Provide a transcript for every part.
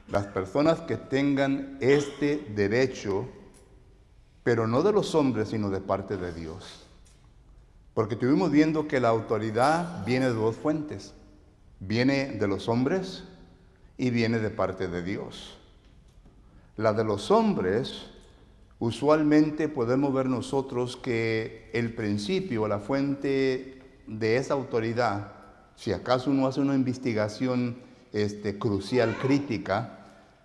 Las personas que tengan este derecho, pero no de los hombres, sino de parte de Dios. Porque estuvimos viendo que la autoridad viene de dos fuentes. Viene de los hombres y viene de parte de Dios. La de los hombres, usualmente podemos ver nosotros que el principio, la fuente de esa autoridad, si acaso uno hace una investigación crucial, crítica,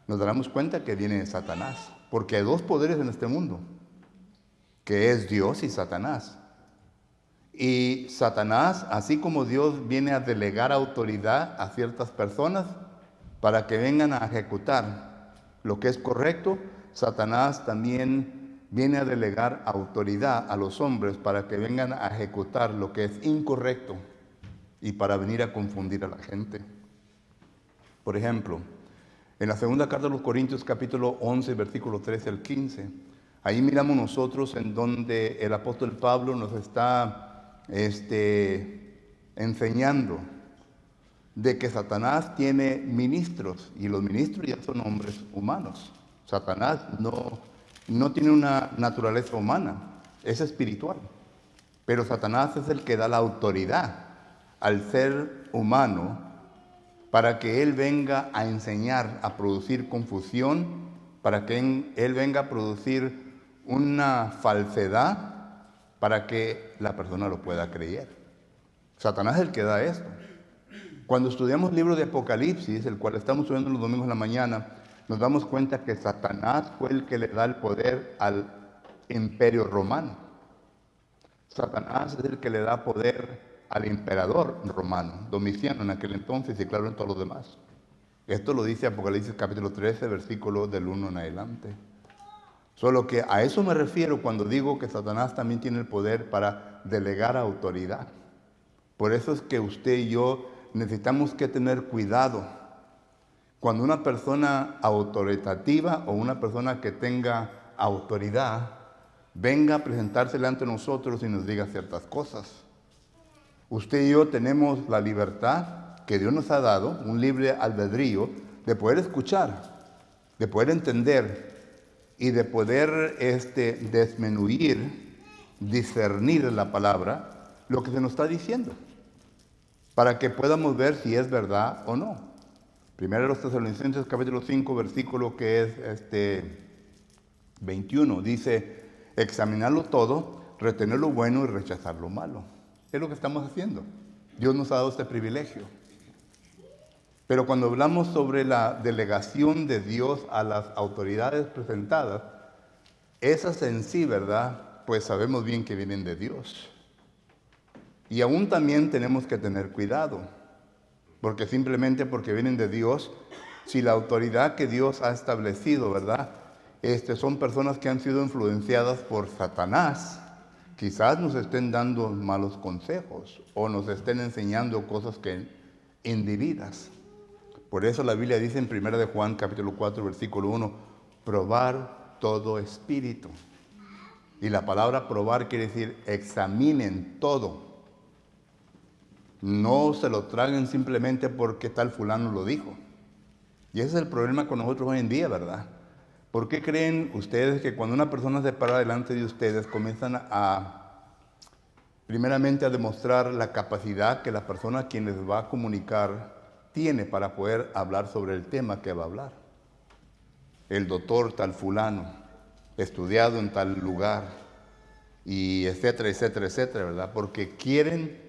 nos daremos cuenta que viene de Satanás. Porque hay dos poderes en este mundo, que es Dios y Satanás. Y Satanás, así como Dios viene a delegar autoridad a ciertas personas para que vengan a ejecutar lo que es correcto, Satanás también viene a delegar autoridad a los hombres para que vengan a ejecutar lo que es incorrecto y para venir a confundir a la gente. Por ejemplo, en la segunda carta de los Corintios, capítulo 11, versículo 13 al 15, ahí miramos nosotros en donde el apóstol Pablo nos está enseñando de que Satanás tiene ministros y los ministros ya son hombres humanos. Satanás no tiene una naturaleza humana, es espiritual. Pero Satanás es el que da la autoridad al ser humano para que él venga a enseñar, a producir confusión, para que él venga a producir una falsedad para que la persona lo pueda creer. Satanás es el que da esto. Cuando estudiamos el libro de Apocalipsis, el cual estamos estudiando los domingos en la mañana, nos damos cuenta que Satanás fue el que le da el poder al imperio romano. Satanás es el que le da poder al emperador romano, Domiciano en aquel entonces y claro en todos los demás. Esto lo dice Apocalipsis capítulo 13, versículo del 1 en adelante. Solo que a eso me refiero cuando digo que Satanás también tiene el poder para delegar autoridad. Por eso es que usted y yo necesitamos que tener cuidado. Cuando una persona autoritativa o una persona que tenga autoridad venga a presentarse delante de nosotros y nos diga ciertas cosas. Usted y yo tenemos la libertad que Dios nos ha dado, un libre albedrío, de poder escuchar, de poder entender y de poder desmenuir, discernir la palabra, lo que se nos está diciendo, para que podamos ver si es verdad o no. Primero de los Tesalonicenses capítulo 5, versículo que es 21, dice, examinarlo todo, retener lo bueno y rechazar lo malo. Es lo que estamos haciendo. Dios nos ha dado este privilegio. Pero cuando hablamos sobre la delegación de Dios a las autoridades presentadas, esas en sí, ¿verdad? Pues sabemos bien que vienen de Dios. Y aún también tenemos que tener cuidado, porque simplemente porque vienen de Dios, si la autoridad que Dios ha establecido, ¿verdad? Son personas que han sido influenciadas por Satanás, quizás nos estén dando malos consejos o nos estén enseñando cosas que indebidas. Por eso la Biblia dice en 1 de Juan capítulo 4 versículo 1, probar todo espíritu. Y la palabra probar quiere decir examinen todo. No se lo traguen simplemente porque tal fulano lo dijo. Y ese es el problema con nosotros hoy en día, ¿verdad? ¿Por qué creen ustedes que cuando una persona se para delante de ustedes comienzan primeramente a demostrar la capacidad que la persona a quien les va a comunicar tiene para poder hablar sobre el tema que va a hablar? El doctor tal fulano, estudiado en tal lugar, y etcétera, etcétera, etcétera, ¿verdad? Porque quieren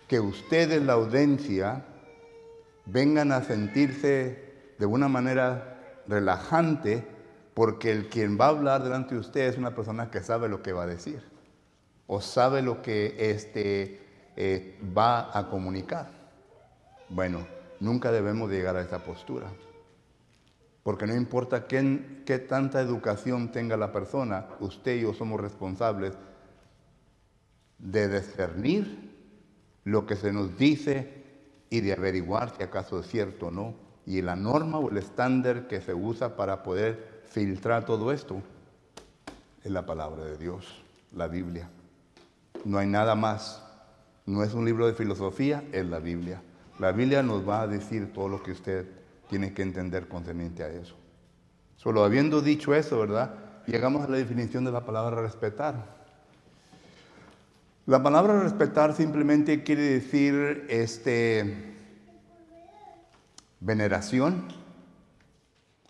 que ustedes, la audiencia, vengan a sentirse de una manera relajante, porque quien va a hablar delante de ustedes es una persona que sabe lo que va a decir, o sabe lo que va a comunicar. Bueno, nunca debemos llegar a esa postura, porque no importa qué tanta educación tenga la persona, usted y yo somos responsables de discernir lo que se nos dice y de averiguar si acaso es cierto o no. Y la norma o el estándar que se usa para poder filtrar todo esto es la palabra de Dios, la Biblia. No hay nada más. No es un libro de filosofía, es la Biblia. La Biblia nos va a decir todo lo que usted tiene que entender concerniente a eso. Solo habiendo dicho eso, ¿verdad? Llegamos a la definición de la palabra respetar. La palabra respetar simplemente quiere decir veneración,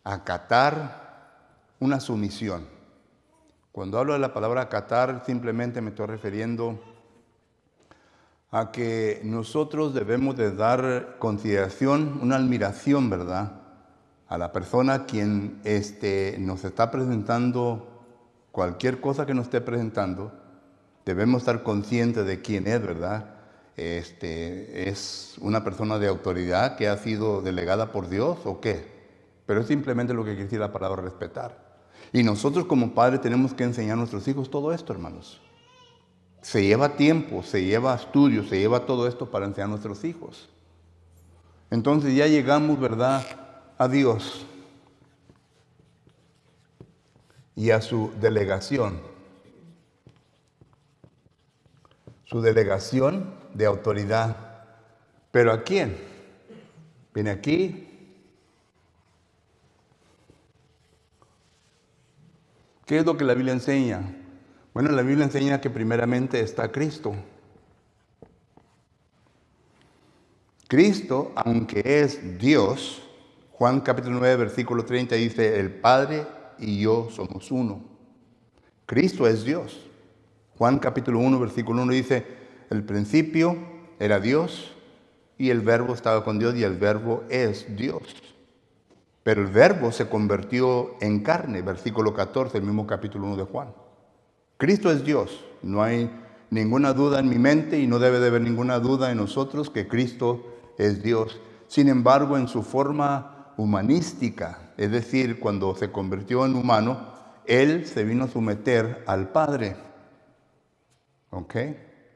acatar, una sumisión. Cuando hablo de la palabra acatar, simplemente me estoy refiriendo a que nosotros debemos de dar consideración, una admiración, ¿verdad?, a la persona quien nos está presentando cualquier cosa que nos esté presentando. Debemos estar conscientes de quién es, ¿verdad? ¿Es una persona de autoridad que ha sido delegada por Dios o qué? Pero es simplemente lo que quiere decir la palabra respetar. Y nosotros como padres tenemos que enseñar a nuestros hijos todo esto, hermanos. Se lleva tiempo, se lleva estudio, se lleva todo esto para enseñar a nuestros hijos. Entonces ya llegamos, ¿verdad?, a Dios y a su delegación. Su delegación de autoridad. ¿Pero a quién? Viene aquí. ¿Qué es lo que la Biblia enseña? Bueno, la Biblia enseña que primeramente está Cristo. Cristo, aunque es Dios, Juan capítulo 9, versículo 30 dice, el Padre y yo somos uno. Cristo es Dios. Juan capítulo 1, versículo 1 dice, el principio era Dios y el verbo estaba con Dios y el verbo es Dios. Pero el verbo se convirtió en carne, versículo 14, el mismo capítulo 1 de Juan. Cristo es Dios. No hay ninguna duda en mi mente y no debe de haber ninguna duda en nosotros que Cristo es Dios. Sin embargo, en su forma humanística, es decir, cuando se convirtió en humano, Él se vino a someter al Padre. ¿Ok?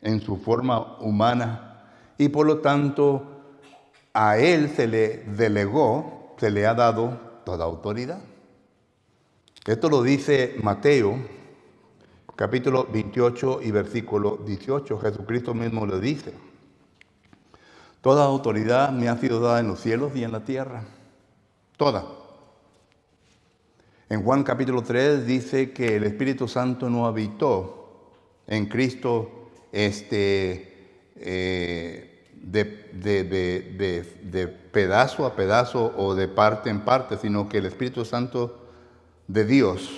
En su forma humana. Y por lo tanto, a Él se le delegó, se le ha dado toda autoridad. Esto lo dice Mateo, capítulo 28 y versículo 18. Jesucristo mismo lo dice. Toda autoridad me ha sido dada en los cielos y en la tierra. Toda. En Juan capítulo 3 dice que el Espíritu Santo no habitó en Cristo de pedazo a pedazo o de parte en parte, sino que el Espíritu Santo de Dios,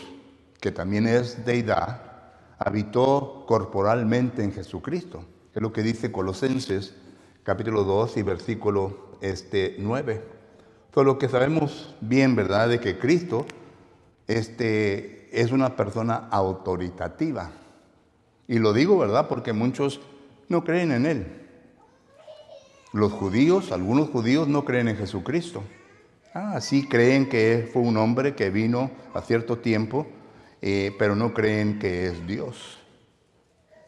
que también es deidad, habitó corporalmente en Jesucristo. Es lo que dice Colosenses capítulo 2 y versículo 9. Todo lo que sabemos bien, ¿verdad?, de que Cristo es una persona autoritativa. Y lo digo, ¿verdad?, porque muchos no creen en Él. Los judíos, algunos judíos no creen en Jesucristo. Sí creen que fue un hombre que vino a cierto tiempo, pero no creen que es Dios.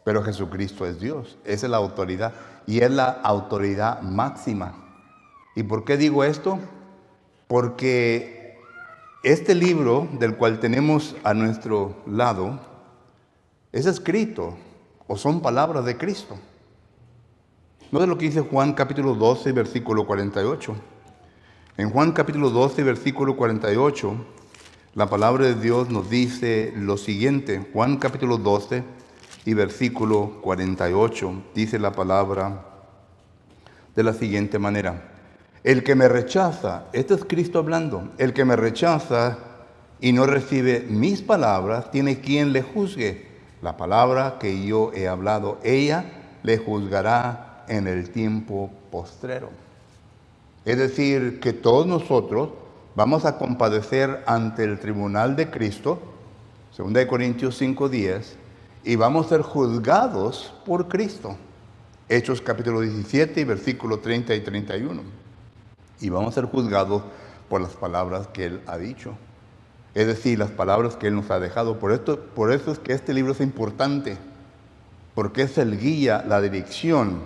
Pero Jesucristo es Dios, esa es la autoridad y es la autoridad máxima. ¿Y por qué digo esto? Porque este libro del cual tenemos a nuestro lado es escrito o son palabras de Cristo. ¿No es lo que dice Juan capítulo 12, versículo 48? En Juan capítulo 12, versículo 48, la palabra de Dios nos dice lo siguiente. Juan capítulo 12 y versículo 48 dice la palabra de la siguiente manera. El que me rechaza, esto es Cristo hablando, el que me rechaza y no recibe mis palabras, tiene quien le juzgue. La palabra que yo he hablado, ella le juzgará en el tiempo postrero. Es decir, que todos nosotros vamos a compadecer ante el tribunal de Cristo, 2 Corintios 5:10, y vamos a ser juzgados por Cristo. Hechos capítulo 17, versículo 30 y 31. Y vamos a ser juzgados por las palabras que Él ha dicho. Es decir, las palabras que Él nos ha dejado. Por eso es que este libro es importante, porque es el guía, la dirección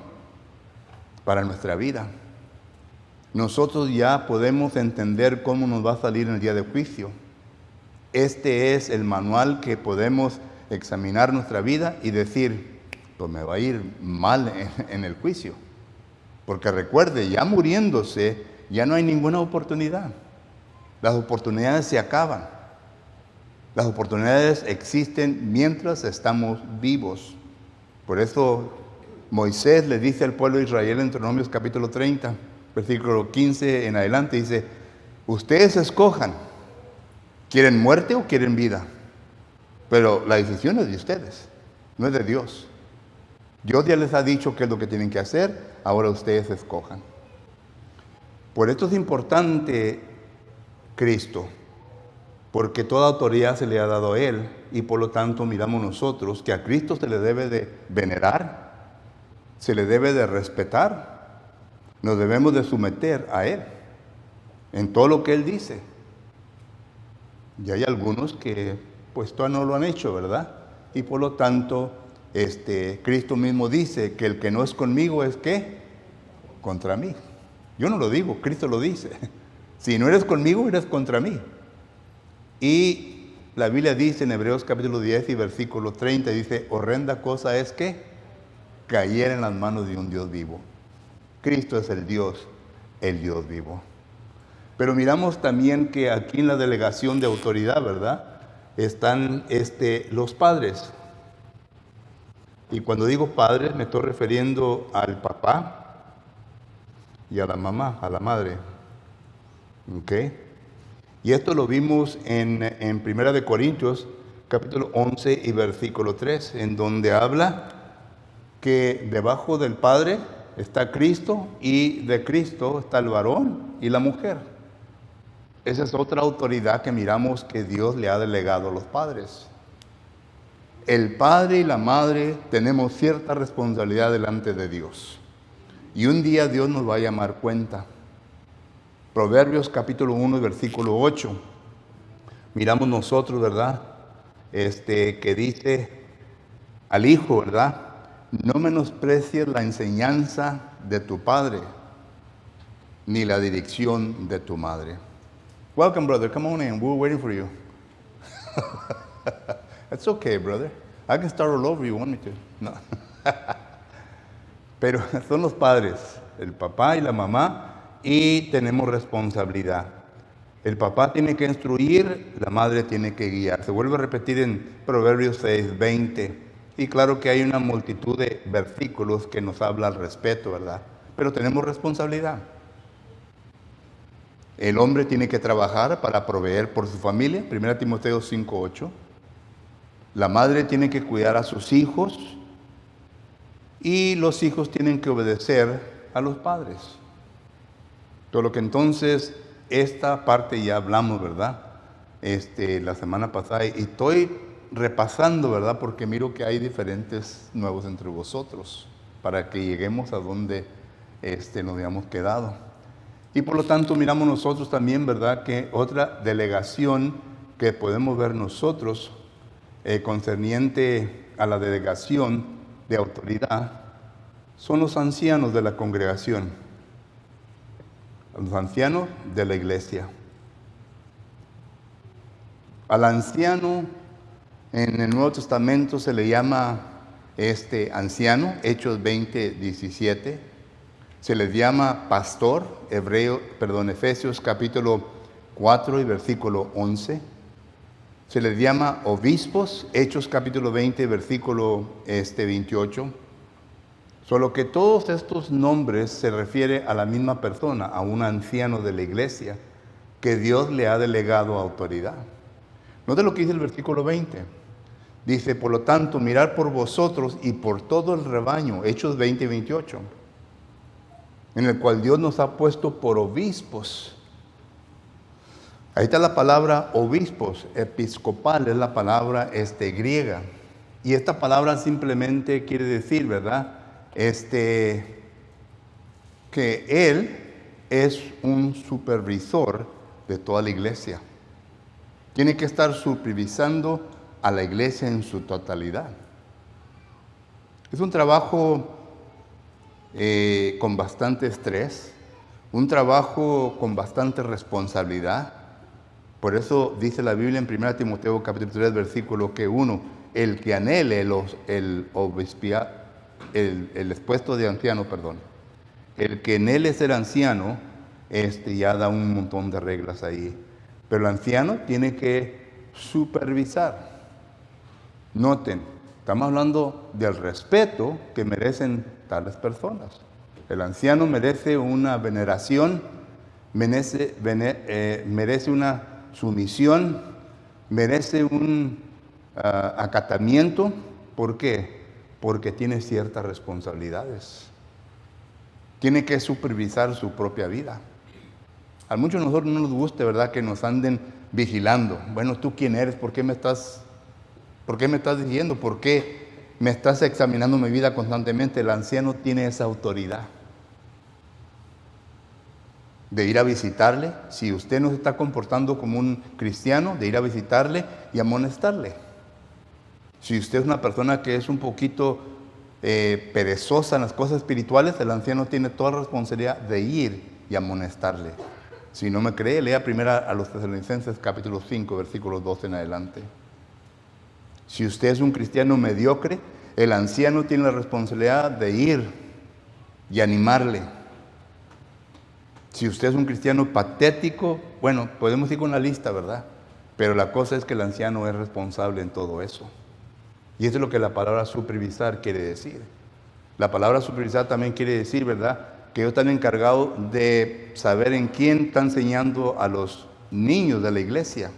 para nuestra vida. Nosotros ya podemos entender cómo nos va a salir en el día de juicio. Este es el manual que podemos examinar nuestra vida y decir, pues me va a ir mal en el juicio. Porque recuerde, ya muriéndose, ya no hay ninguna oportunidad. Las oportunidades se acaban. Las oportunidades existen mientras estamos vivos. Por eso Moisés le dice al pueblo de Israel en Deuteronomios capítulo 30, versículo 15 en adelante, dice, ustedes escojan, ¿quieren muerte o quieren vida? Pero la decisión es de ustedes, no es de Dios. Dios ya les ha dicho qué es lo que tienen que hacer, ahora ustedes escojan. Por esto es importante Cristo, porque toda autoridad se le ha dado a Él, y por lo tanto miramos nosotros que a Cristo se le debe de venerar, se le debe de respetar, nos debemos de someter a Él, en todo lo que Él dice. Y hay algunos que pues todavía no lo han hecho, ¿verdad? Y por lo tanto, Cristo mismo dice que el que no es conmigo es ¿qué? Contra mí. Yo no lo digo, Cristo lo dice. Si no eres conmigo, eres contra mí. Y la Biblia dice en Hebreos capítulo 10 y versículo 30, dice, horrenda cosa es que caer en las manos de un Dios vivo. Cristo es el Dios vivo. Pero miramos también que aquí en la delegación de autoridad, ¿verdad? Están los padres. Y cuando digo padres, me estoy refiriendo al papá y a la mamá, a la madre. ¿Ok? Y esto lo vimos en 1 de Corintios, capítulo 11 y versículo 3, en donde habla que debajo del Padre está Cristo y de Cristo está el varón y la mujer. Esa es otra autoridad que miramos que Dios le ha delegado a los padres. El padre y la madre tenemos cierta responsabilidad delante de Dios. Y un día Dios nos va a llamar cuenta. Proverbios capítulo 1 versículo 8. Miramos nosotros, ¿verdad? Que dice al hijo, ¿verdad? No menosprecies la enseñanza de tu padre, ni la dirección de tu madre. Welcome, brother. Come on in. We're waiting for you. It's okay, brother. I can start all over if you want me to. No. Pero son los padres, el papá y la mamá, y tenemos responsabilidad. El papá tiene que instruir, la madre tiene que guiar. Se vuelve a repetir en Proverbios 6, 20. Y claro que hay una multitud de versículos que nos habla al respecto, ¿verdad? Pero tenemos responsabilidad. El hombre tiene que trabajar para proveer por su familia, 1 Timoteo 5, 8. La madre tiene que cuidar a sus hijos y los hijos tienen que obedecer a los padres. Todo lo que entonces, esta parte ya hablamos, ¿verdad? La semana pasada, y estoy repasando, ¿verdad? Porque miro que hay diferentes nuevos entre vosotros, para que lleguemos a donde nos habíamos quedado. Y por lo tanto miramos nosotros también, ¿verdad? Que otra delegación que podemos ver nosotros, concerniente a la delegación de autoridad, son los ancianos de la congregación. Los ancianos de la iglesia. Al anciano en el Nuevo Testamento se le llama anciano, Hechos 20, 17. Se les llama pastor, Efesios capítulo 4 y versículo 11. Se les llama obispos, Hechos capítulo 20, versículo 28. Solo que todos estos nombres se refieren a la misma persona, a un anciano de la iglesia, que Dios le ha delegado autoridad. Note lo que dice el versículo 20. Dice, por lo tanto, mirad por vosotros y por todo el rebaño, Hechos 20 y 28, en el cual Dios nos ha puesto por obispos. Ahí está la palabra obispos, episcopal, es la palabra griega. Y esta palabra simplemente quiere decir, ¿verdad? Que Él es un supervisor de toda la iglesia. Tiene que estar supervisando a la iglesia en su totalidad. Es un trabajo con bastante estrés, un trabajo con bastante responsabilidad. Por eso dice la Biblia en 1 Timoteo capítulo 3, versículo 1, el que anhele el puesto de anciano, el que anhele ser anciano, ya da un montón de reglas ahí. Pero el anciano tiene que supervisar. Noten, estamos hablando del respeto que merecen tales personas. El anciano merece una veneración, merece una sumisión, merece un acatamiento. ¿Por qué? Porque tiene ciertas responsabilidades. Tiene que supervisar su propia vida. A muchos de nosotros no nos gusta, ¿verdad?, que nos anden vigilando. Bueno, ¿tú quién eres? ¿Por qué me estás diciendo? ¿Por qué me estás examinando mi vida constantemente? El anciano tiene esa autoridad de ir a visitarle. Si usted no se está comportando como un cristiano, de ir a visitarle y amonestarle. Si usted es una persona que es un poquito perezosa en las cosas espirituales, el anciano tiene toda la responsabilidad de ir y amonestarle. Si no me cree, lea primero a los Tesalonicenses capítulo 5, versículos 12 en adelante. Si usted es un cristiano mediocre, el anciano tiene la responsabilidad de ir y animarle. Si usted es un cristiano patético, bueno, podemos ir con la lista, ¿verdad? Pero la cosa es que el anciano es responsable en todo eso. Y eso es lo que la palabra supervisar quiere decir. La palabra supervisar también quiere decir, ¿verdad?, que ellos están encargados de saber en quién está enseñando a los niños de la iglesia.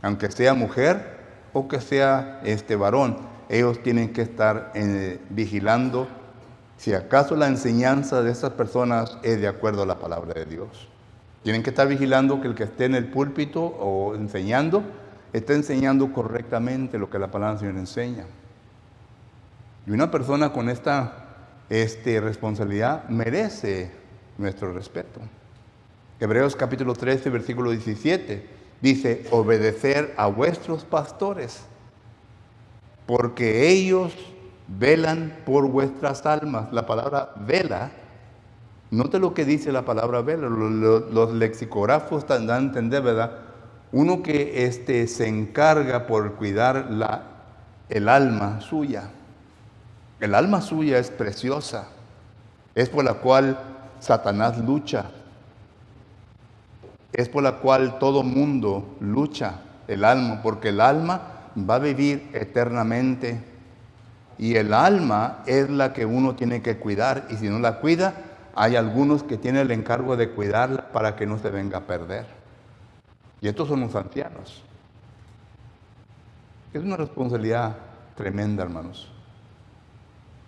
Aunque sea mujer o que sea varón, ellos tienen que estar vigilando si acaso la enseñanza de estas personas es de acuerdo a la palabra de Dios. Tienen que estar vigilando que el que esté en el púlpito o enseñando, esté enseñando correctamente lo que la palabra del Señor enseña. Y una persona con esta responsabilidad merece nuestro respeto. Hebreos capítulo 13, versículo 17, dice: obedecer a vuestros pastores, porque ellos velan por vuestras almas. La palabra vela, note lo que dice la palabra vela. Los lexicógrafos dan a entender, ¿verdad? Uno que se encarga por cuidar el alma suya. El alma suya es preciosa, es por la cual Satanás lucha, es por la cual todo mundo lucha, el alma, porque el alma va a vivir eternamente y el alma es la que uno tiene que cuidar, y si no la cuida, hay algunos que tienen el encargo de cuidarla para que no se venga a perder. Y estos son los ancianos. Es una responsabilidad tremenda, hermanos.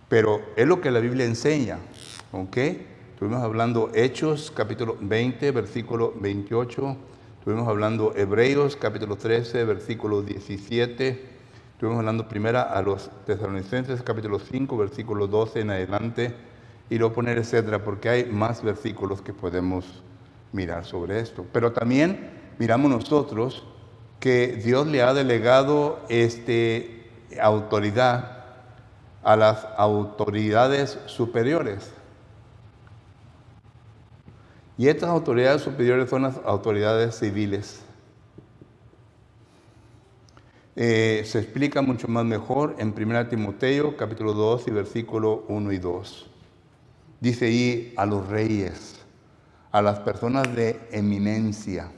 Pero es lo que la Biblia enseña, ¿ok? Estuvimos hablando Hechos, capítulo 20, versículo 28. Estuvimos hablando Hebreos, capítulo 13, versículo 17. Estuvimos hablando primero a los Tesalonicenses, capítulo 5, versículo 12 en adelante. Y luego poner etcétera, porque hay más versículos que podemos mirar sobre esto. Pero también miramos nosotros que Dios le ha delegado autoridad a las autoridades superiores. Y estas autoridades superiores son las autoridades civiles. Se explica mucho más mejor en 1 Timoteo, capítulo 2 y versículo 1 y 2. Dice ahí a los reyes, a las personas de eminencia.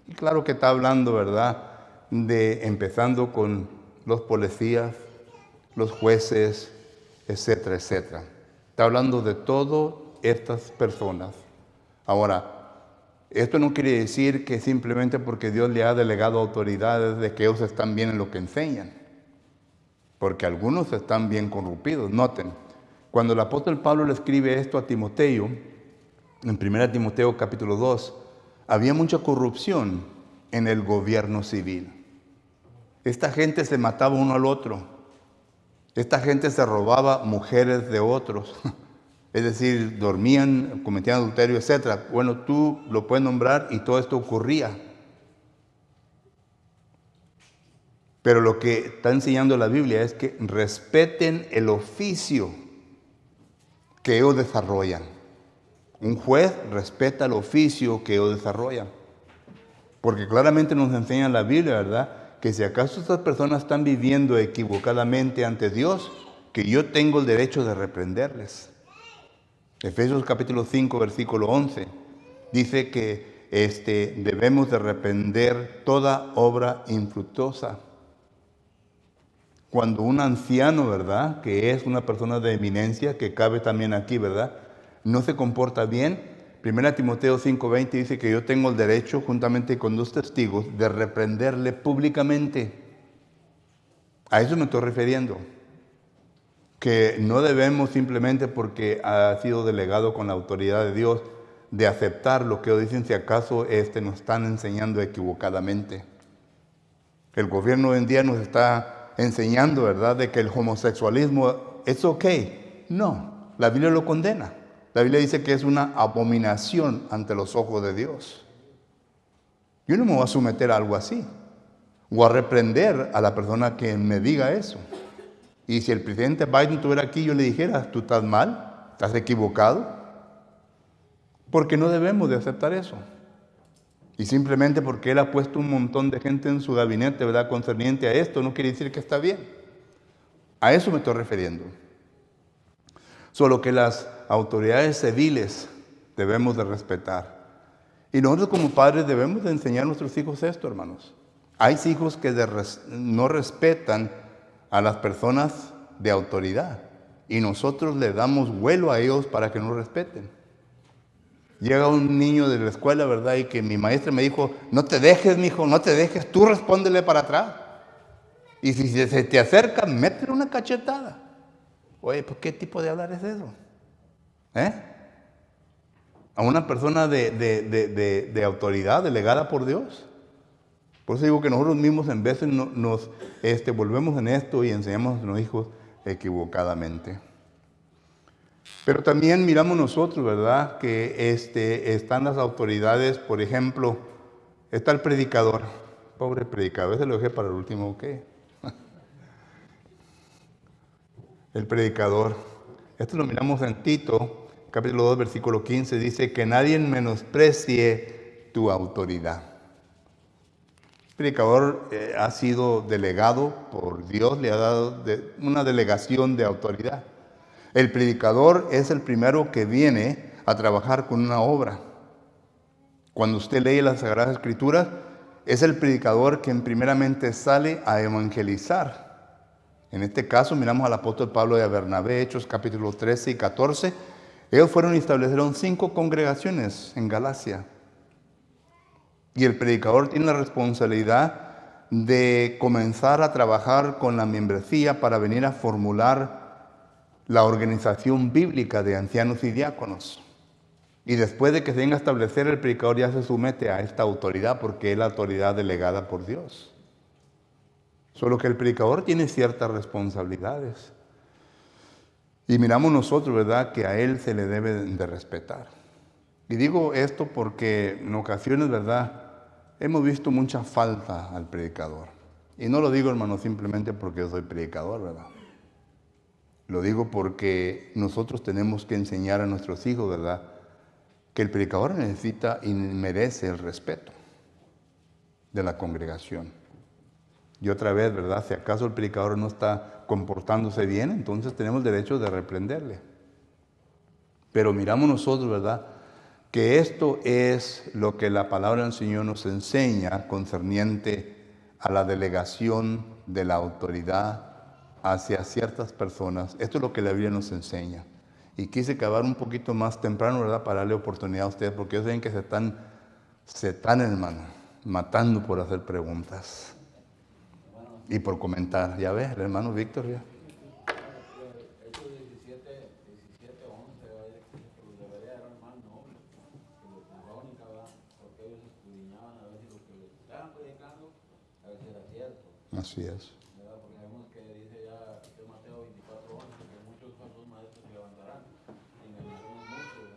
Y claro que está hablando, ¿verdad?, empezando con los policías, los jueces, etcétera, etcétera. Está hablando de todas estas personas. Ahora, esto no quiere decir que simplemente porque Dios le ha delegado autoridades de que ellos están bien en lo que enseñan. Porque algunos están bien corrompidos. Noten, cuando el apóstol Pablo le escribe esto a Timoteo, en 1 Timoteo capítulo 2, había mucha corrupción en el gobierno civil. Esta gente se mataba uno al otro. Esta gente se robaba mujeres de otros, es decir, dormían, cometían adulterio, etc. Bueno, tú lo puedes nombrar y todo esto ocurría. Pero lo que está enseñando la Biblia es que respeten el oficio que ellos desarrollan. Un juez respeta el oficio que ellos desarrollan. Porque claramente nos enseña la Biblia, ¿verdad?, que si acaso estas personas están viviendo equivocadamente ante Dios, que yo tengo el derecho de reprenderles. Efesios capítulo 5, versículo 11. dice que debemos de reprender toda obra infructuosa. Cuando un anciano, ¿verdad?, que es una persona de eminencia, que cabe también aquí, ¿verdad?, no se comporta bien, 1 Timoteo 5:20 dice que yo tengo el derecho, juntamente con 2 testigos, de reprenderle públicamente. A eso me estoy refiriendo. Que no debemos simplemente porque ha sido delegado con la autoridad de Dios, de aceptar lo que dicen si acaso nos están enseñando equivocadamente. El gobierno hoy en día nos está enseñando, ¿verdad?, de que el homosexualismo es ok. No, la Biblia lo condena. La Biblia dice que es una abominación ante los ojos de Dios. Yo no me voy a someter a algo así, o a reprender a la persona que me diga eso. Y si el presidente Biden estuviera aquí, yo le dijera, tú estás mal, estás equivocado, porque no debemos de aceptar eso. Y simplemente porque él ha puesto un montón de gente en su gabinete, ¿verdad?, concerniente a esto, no quiere decir que está bien. A eso me estoy refiriendo. Solo que las autoridades civiles debemos de respetar. Y nosotros como padres debemos de enseñar a nuestros hijos esto, hermanos. Hay hijos que no respetan a las personas de autoridad. Y nosotros le damos vuelo a ellos para que nos respeten. Llega un niño de la escuela, ¿verdad?, y que mi maestra me dijo, no te dejes, mijo, no te dejes, tú respóndele para atrás. Y si se te acerca, métele una cachetada. Oye, pues ¿qué tipo de hablar es eso? A una persona de autoridad delegada por Dios. Por eso digo que nosotros mismos en veces nos volvemos en esto y enseñamos a nuestros hijos equivocadamente. Pero también miramos nosotros, ¿verdad?, que están las autoridades, por ejemplo, está el predicador. Pobre predicador, ese lo dejé para el último, ¿ok? El predicador. Esto lo miramos en Tito, capítulo 2, versículo 15, dice que nadie menosprecie tu autoridad. El predicador ha sido delegado por Dios, le ha dado una delegación de autoridad. El predicador es el primero que viene a trabajar con una obra. Cuando usted lee las Sagradas Escrituras, es el predicador quien primeramente sale a evangelizar. En este caso miramos al apóstol Pablo y a Bernabé, Hechos capítulos 13 y 14. Ellos fueron y establecieron 5 congregaciones en Galacia. Y el predicador tiene la responsabilidad de comenzar a trabajar con la membresía para venir a formular la organización bíblica de ancianos y diáconos. Y después de que se venga a establecer, el predicador ya se somete a esta autoridad porque es la autoridad delegada por Dios. Solo que el predicador tiene ciertas responsabilidades. Y miramos nosotros, ¿verdad?, que a él se le debe de respetar. Y digo esto porque en ocasiones, ¿verdad?, hemos visto mucha falta al predicador. Y no lo digo, hermano, simplemente porque yo soy predicador, ¿verdad? Lo digo porque nosotros tenemos que enseñar a nuestros hijos, ¿verdad?, que el predicador necesita y merece el respeto de la congregación. Y otra vez, ¿verdad?, si acaso el predicador no está comportándose bien, entonces tenemos derecho de reprenderle. Pero miramos nosotros, ¿verdad?, que esto es lo que la palabra del Señor nos enseña concerniente a la delegación de la autoridad hacia ciertas personas. Esto es lo que la Biblia nos enseña. Y quise acabar un poquito más temprano, ¿verdad?, para darle oportunidad a ustedes, porque ellos saben que se están, hermano, matando por hacer preguntas y por comentar. Ya ves, el hermano Víctor, ya. Así es. Porque vemos que dice ya Mateo 24:11, que muchos falsos maestros se levantarán y engañarán muchos,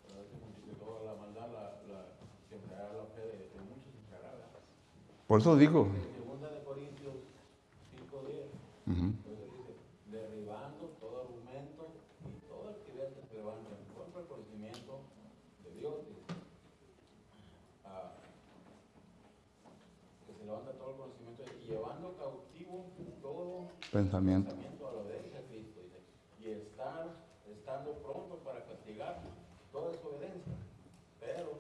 pero a veces multiplicó la maldad, se enfriará la fe de muchos, se enfriará. Por eso digo. Segunda de Corintios 5:10, entonces dice, derribando todo argumento y todo altivez que se levanta en contra del conocimiento de Dios, dice, que se levanta todo el conocimiento y llevando cautivo todo Pensamiento. a la obediencia a Cristo, dice, y estando pronto para castigar toda desobediencia, pero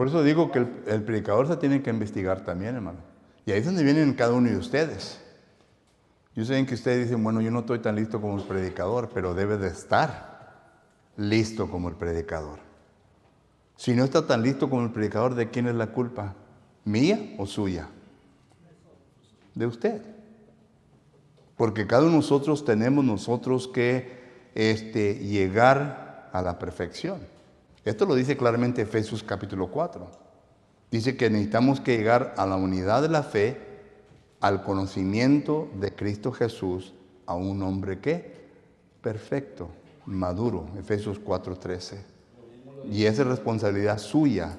Por eso digo que el predicador se tiene que investigar también, hermano. Y ahí es donde vienen cada uno de ustedes. Yo sé que ustedes dicen, bueno, yo no estoy tan listo como el predicador, pero debe de estar listo como el predicador. Si no está tan listo como el predicador, ¿de quién es la culpa? ¿Mía o suya? De usted. Porque cada uno de nosotros tenemos que llegar a la perfección. Esto lo dice claramente Efesios capítulo 4. Dice que necesitamos que llegar a la unidad de la fe, al conocimiento de Cristo Jesús, a un hombre ¿qué? Perfecto, maduro. Efesios 4:13. Y esa es responsabilidad suya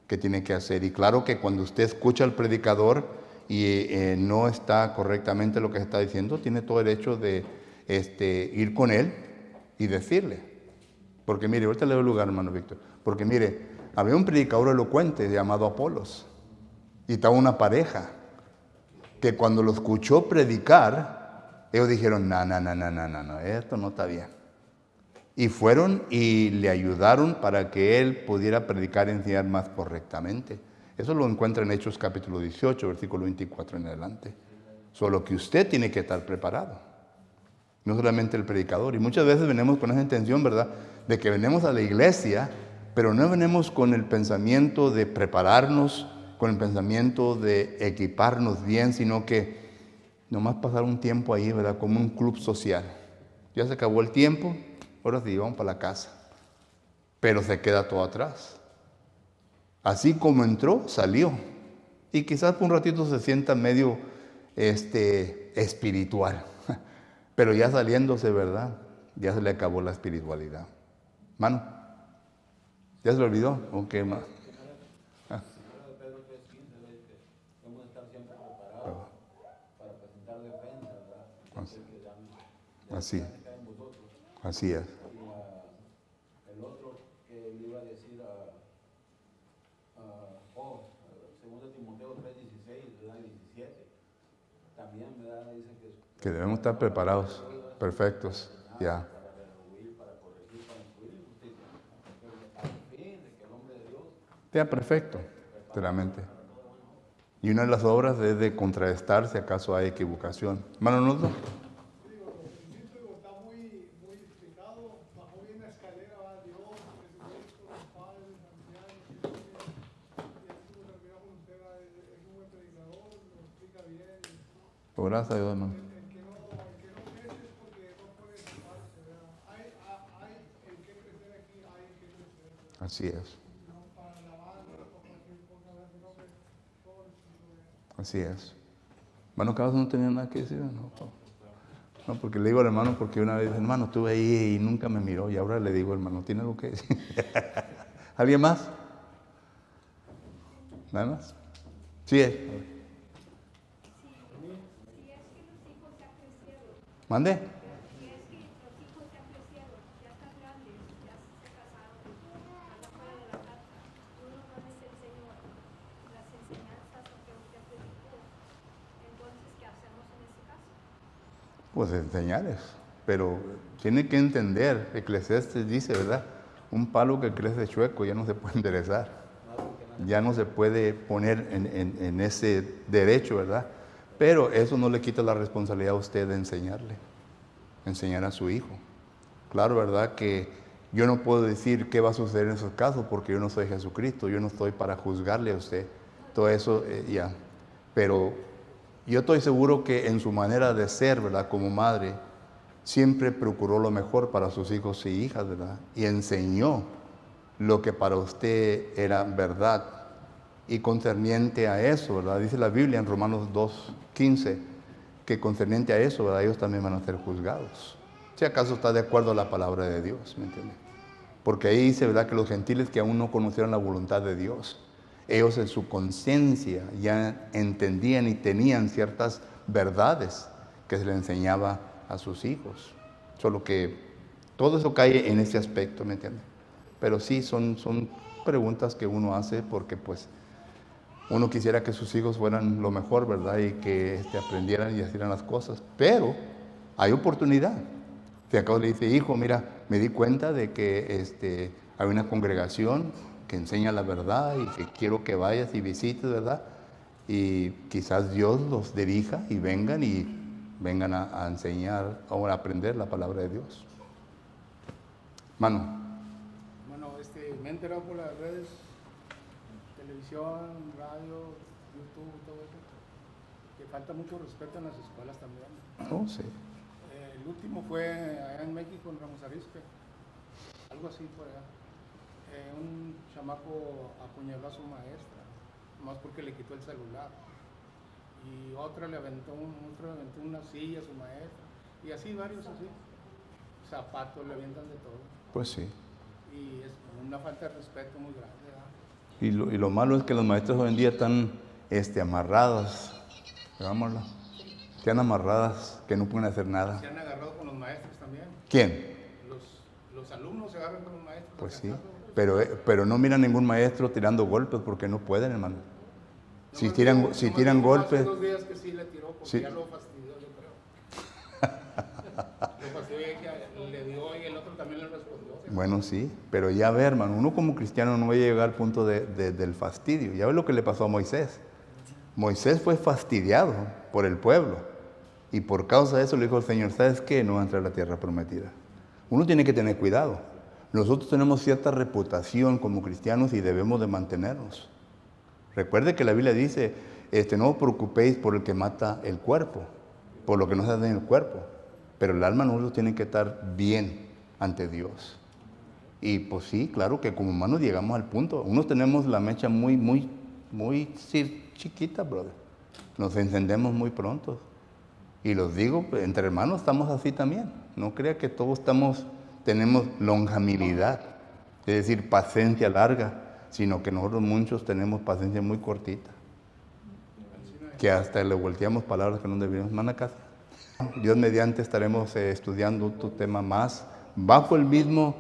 que tiene que hacer. Y claro que cuando usted escucha al predicador y no está correctamente lo que está diciendo, tiene todo el derecho de ir con él y decirle. Porque mire, ahorita le doy lugar, hermano Víctor. Porque mire, había un predicador elocuente llamado Apolos. Y estaba una pareja que cuando lo escuchó predicar, ellos dijeron, no, esto no está bien. Y fueron y le ayudaron para que él pudiera predicar y enseñar más correctamente. Eso lo encuentra en Hechos capítulo 18, versículo 24 en adelante. Solo que usted tiene que estar preparado. No solamente el predicador. Y muchas veces venimos con esa intención, ¿verdad? De que venimos a la iglesia, pero no venimos con el pensamiento de prepararnos, con el pensamiento de equiparnos bien, sino que nomás pasar un tiempo ahí, ¿verdad? Como un club social. Ya se acabó el tiempo, ahora sí, vamos para la casa. Pero se queda todo atrás. Así como entró, salió. Y quizás por un ratito se sienta medio espiritual. Pero ya saliéndose, ¿verdad? Ya se le acabó la espiritualidad. Mano, ¿ya se le olvidó? ¿O qué más? Debemos estar siempre preparados para presentar defensa, ¿verdad? Así, así es. Y el otro que le iba a decir a 2 Timoteo 3:16, ¿verdad? 17, también, ¿verdad? Dice que debemos estar preparados, perfectos, ya. para redarguir, para corregir, para instruir en justicia, al fin de que el hombre de Dios Sea perfecto, realmente. Y una de las obras es de contrastar si acaso hay equivocación. Hermano, ¿no? Está muy explicado, bajó bien la escalera, va Dios, Jesucristo, los padres, los ancianos, y estuvo terminado con usted, es un buen predicador, lo explica bien. Por gracias a Dios, hermano. El que no crece es porque no puede explicarse, ¿verdad? Hay el que crecer aquí, hay el que crecer, ¿verdad? Así es, No para la banda, no para cualquier cosa, ¿verdad? Sino que todo el mundo, ¿verdad? así es. Hermano Cabas no tenía nada que decir, ¿no? No, porque le digo al hermano, porque una vez, hermano, estuve ahí y nunca me miró, y ahora le digo, hermano, ¿tiene algo que decir? ¿Alguien más? ¿Nada más? Sí, ¿mande? Pues enseñarles, pero tiene que entender, Eclesiastes dice, ¿verdad? Un palo que crece chueco ya no se puede enderezar, ya no se puede poner en ese derecho, ¿verdad? Pero eso no le quita la responsabilidad a usted de enseñar a su hijo. Claro, ¿verdad? Que yo no puedo decir qué va a suceder en esos casos porque yo no soy Jesucristo, yo no estoy para juzgarle a usted, todo eso ya, pero yo estoy seguro que en su manera de ser, ¿verdad? Como madre, siempre procuró lo mejor para sus hijos y hijas, ¿verdad? Y enseñó lo que para usted era verdad. Y concerniente a eso, ¿verdad? Dice la Biblia en Romanos 2:15, que concerniente a eso, ¿verdad? Ellos también van a ser juzgados. Si acaso está de acuerdo a la palabra de Dios, ¿me entiende? Porque ahí dice, ¿verdad? Que los gentiles que aún no conocieron la voluntad de Dios, ellos en su conciencia ya entendían y tenían ciertas verdades que se le enseñaba a sus hijos. Solo que todo eso cae en ese aspecto, ¿me entiende? Pero sí son preguntas que uno hace porque pues uno quisiera que sus hijos fueran lo mejor, ¿verdad? Y que aprendieran y hicieran las cosas. Pero hay oportunidad. Si acaso le dice, hijo, mira, me di cuenta de que hay una congregación que enseña la verdad y que quiero que vayas y visites, ¿verdad? Y quizás Dios los dirija y vengan a enseñar o a aprender la palabra de Dios. Mano. Bueno, me he enterado por las redes, televisión, radio, YouTube, todo eso, que falta mucho respeto en las escuelas también. Oh, sí. El último fue allá en México, en Ramos Arizpe, algo así fue allá. Un chamaco apuñaló a su maestra, más porque le quitó el celular. Y otro le aventó una silla a su maestra. Y así varios así. Zapatos le avientan de todo. Pues sí. Y es una falta de respeto muy grande, ¿verdad? Y lo malo es que los maestros hoy en día están amarradas, digámoslo, están amarradas que no pueden hacer nada. Se han agarrado con los maestros también. ¿Quién? Los alumnos se agarran con los maestros. Pues sí, ¿acaso? pero no mira ningún maestro tirando golpes porque no pueden, hermano. Si Nomás tiran digo, golpes... Hace 2 días que sí le tiró porque Sí. ya lo fastidió, yo creo. Lo fastidió que le dio y el otro también le respondió. ¿Sí? Bueno, sí, pero ya ve, hermano, uno como cristiano no va a llegar al punto del fastidio. Ya ve lo que le pasó a Moisés. Moisés fue fastidiado por el pueblo y por causa de eso le dijo el Señor, ¿sabes qué? No va a entrar a la tierra prometida. Uno tiene que tener cuidado. Nosotros tenemos cierta reputación como cristianos y debemos de mantenernos. Recuerde que la Biblia dice, no os preocupéis por el que mata el cuerpo, por lo que no se hace en el cuerpo, pero el alma nosotros tiene que estar bien ante Dios. Y pues sí, claro que como humanos llegamos al punto. Unos tenemos la mecha muy chiquita, brother. Nos encendemos muy pronto. Y los digo, entre hermanos estamos así también. No crea que todos tenemos longanimidad, es decir, paciencia larga, sino que nosotros muchos tenemos paciencia muy cortita. Que hasta le volteamos palabras que no deberíamos. Manda casa. Dios mediante estaremos estudiando otro tema más, bajo el mismo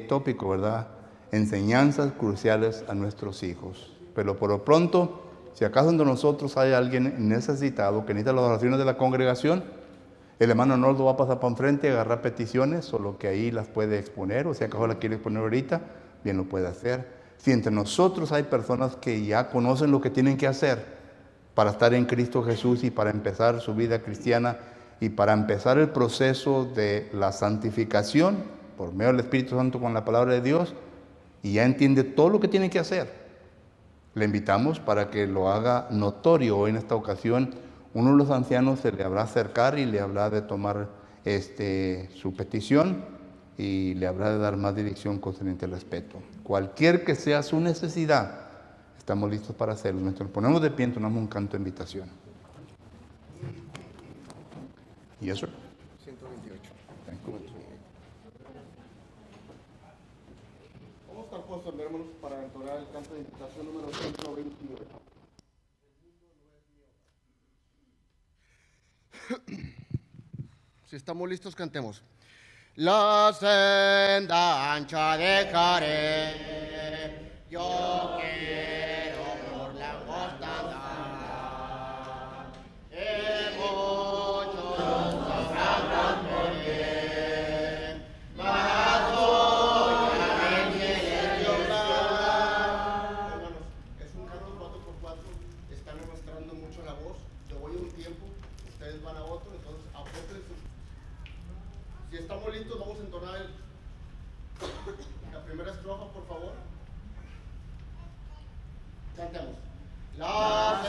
tópico, ¿verdad? Enseñanzas cruciales a nuestros hijos. Pero por lo pronto, si acaso entre nosotros hay alguien necesitado que necesita las oraciones de la congregación, el hermano Arnoldo va a pasar para enfrente, agarrar peticiones, solo que ahí las puede exponer, o si acaso la quiere exponer ahorita, bien lo puede hacer. Si entre nosotros hay personas que ya conocen lo que tienen que hacer para estar en Cristo Jesús y para empezar su vida cristiana y para empezar el proceso de la santificación por medio del Espíritu Santo con la palabra de Dios, y ya entiende todo lo que tiene que hacer, le invitamos para que lo haga notorio. Hoy en esta ocasión uno de los ancianos se le habrá de acercar y le habrá de tomar su petición y le habrá de dar más dirección concerniente al respeto. Cualquier que sea su necesidad, estamos listos para hacerlo. Mientras nos ponemos de pie, entonamos un canto de invitación. ¿Y eso? 128. Vamos a estar puestos, hermanos, para entonar el canto de invitación número 128. Si estamos listos, cantemos. La senda ancha dejaré, yo quiero por la angosta andar. Muchos sabrán por qué, mas voy a venir de llorar. Hermanos, es un carro 4x4, están arrastrando mucho la voz. Yo voy a un tiempo, ustedes van a otro, entonces apóstrense. Si estamos listos, vamos a entonar la primera estrofa, por favor. Cantemos. La